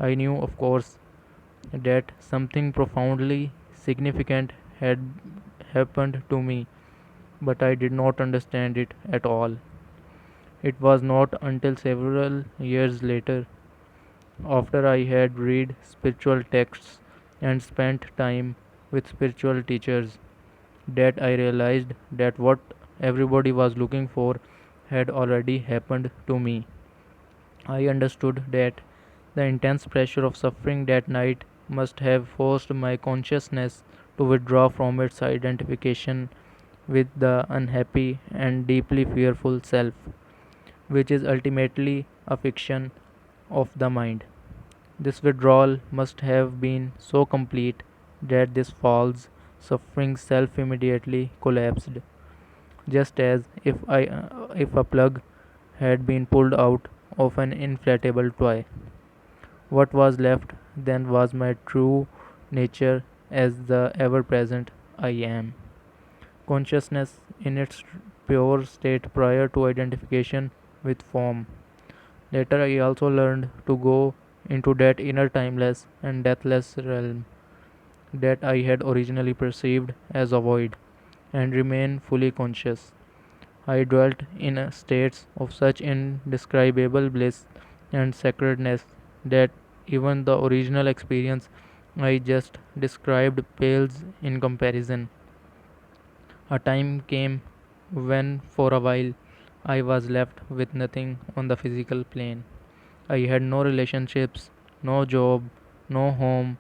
I knew, of course, that something profoundly significant had happened to me, but I did not understand it at all. It was not until several years later, after I had read spiritual texts and spent time with spiritual teachers, that I realized that what everybody was looking for had already happened to me. I understood that the intense pressure of suffering that night must have forced my consciousness to withdraw from its identification with the unhappy and deeply fearful self, which is ultimately a fiction of the mind. This withdrawal must have been so complete that this false, suffering self immediately collapsed, just as if a plug had been pulled out of an inflatable toy. What was left then was my true nature as the ever present I am. Consciousness in its pure state prior to identification with form. Later, I also learned to go into that inner timeless and deathless realm that I had originally perceived as a void and remain fully conscious. I dwelt in states of such indescribable bliss and sacredness that even the original experience I just described pales in comparison. A time came when, for a while, I was left with nothing on the physical plane. I had no relationships, no job, no home,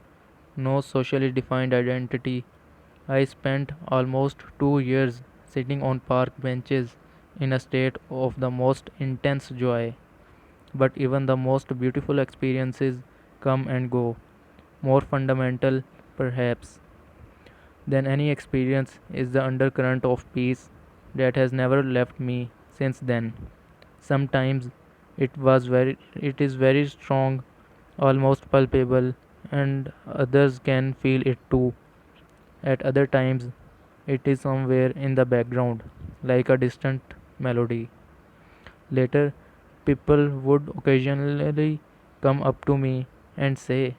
no socially defined identity. I spent almost 2 years sitting on park benches in a state of the most intense joy. But even the most beautiful experiences come and go, more fundamental, perhaps, than any experience is the undercurrent of peace that has never left me since then. Sometimes it is very strong, almost palpable, and others can feel it too. At other times it is somewhere in the background, like a distant melody. Later, people would occasionally come up to me and say,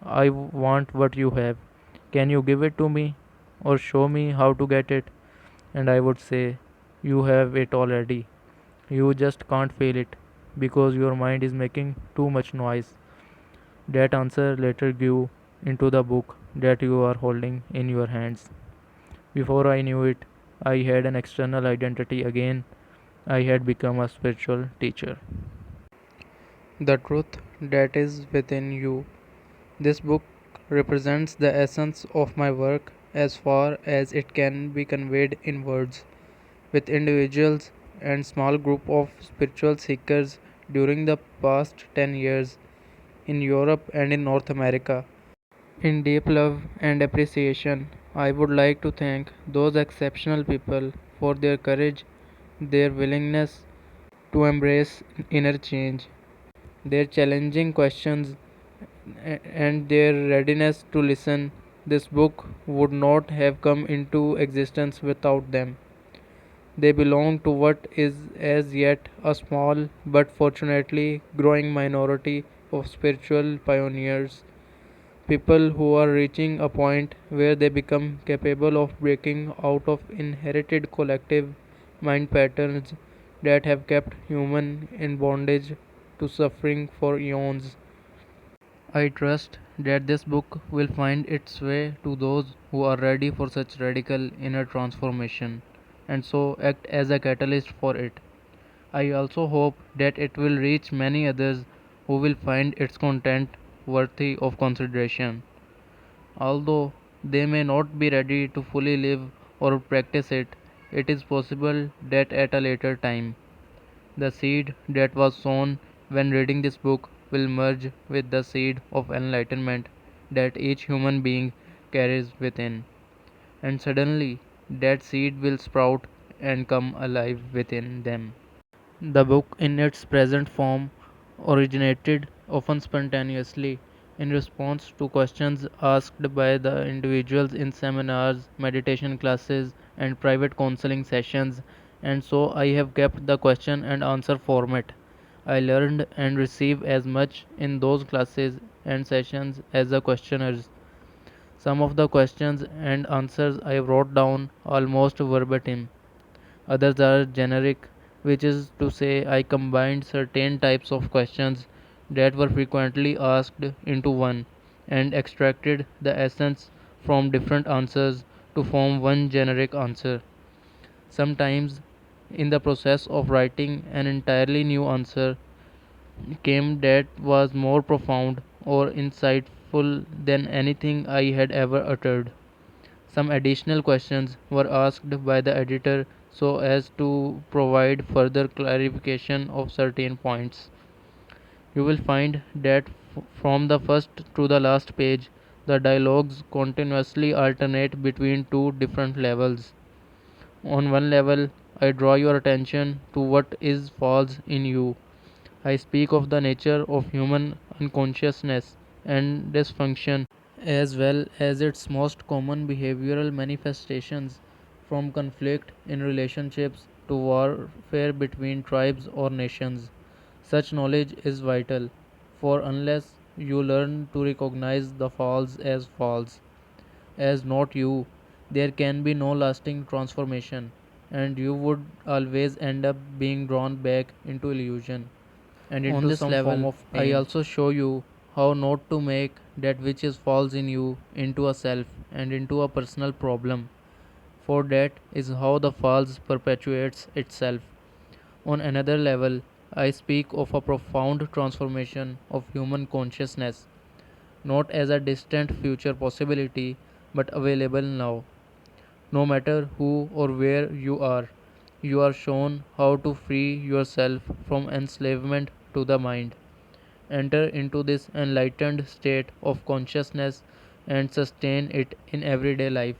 I want what you have. Can you give it to me? Or show me how to get it? And I would say, you have it already. You just can't feel it because your mind is making too much noise. That answer later grew into the book that you are holding in your hands. Before I knew it, I had an external identity again. I had become a spiritual teacher. The truth that is within you. This book represents the essence of my work as far as it can be conveyed in words, with individuals and small group of spiritual seekers during the past 10 years in Europe and in North America. In deep love and appreciation, I would like to thank those exceptional people for their courage, their willingness to embrace inner change, their challenging questions, and their readiness to listen. This book would not have come into existence without them. They belong to what is as yet a small but fortunately growing minority of spiritual pioneers, people who are reaching a point where they become capable of breaking out of inherited collective mind patterns that have kept human in bondage to suffering for eons. I trust that this book will find its way to those who are ready for such radical inner transformation and so act as a catalyst for it. I also hope that it will reach many others who will find its content worthy of consideration. Although they may not be ready to fully live or practice it, it is possible that at a later time, the seed that was sown when reading this book will merge with the seed of enlightenment that each human being carries within, and suddenly that seed will sprout and come alive within them. The book, in its present form, originated often spontaneously in response to questions asked by the individuals in seminars, meditation classes, and private counseling sessions, and so I have kept the question and answer format. I learned and received as much in those classes and sessions as the questioners. Some of the questions and answers I wrote down almost verbatim. Others are generic, which is to say, I combined certain types of questions that were frequently asked into one and extracted the essence from different answers to form one generic answer. Sometimes, in the process of writing, an entirely new answer came that was more profound or insightful than anything I had ever uttered. Some additional questions were asked by the editor so as to provide further clarification of certain points. You will find that from the first to the last page, the dialogues continuously alternate between two different levels. On one level, I draw your attention to what is false in you. I speak of the nature of human unconsciousness and dysfunction, as well as its most common behavioral manifestations, from conflict in relationships to warfare between tribes or nations. Such knowledge is vital, for unless you learn to recognize the false, as not you, there can be no lasting transformation, and you would always end up being drawn back into illusion and On into this some form level, of I pain. also show you how not to make that which is false in you into a self and into a personal problem, for that is how the false perpetuates itself. On another level, I speak of a profound transformation of human consciousness, not as a distant future possibility, but available now. No matter who or where you are shown how to free yourself from enslavement to the mind, enter into this enlightened state of consciousness, and sustain it in everyday life.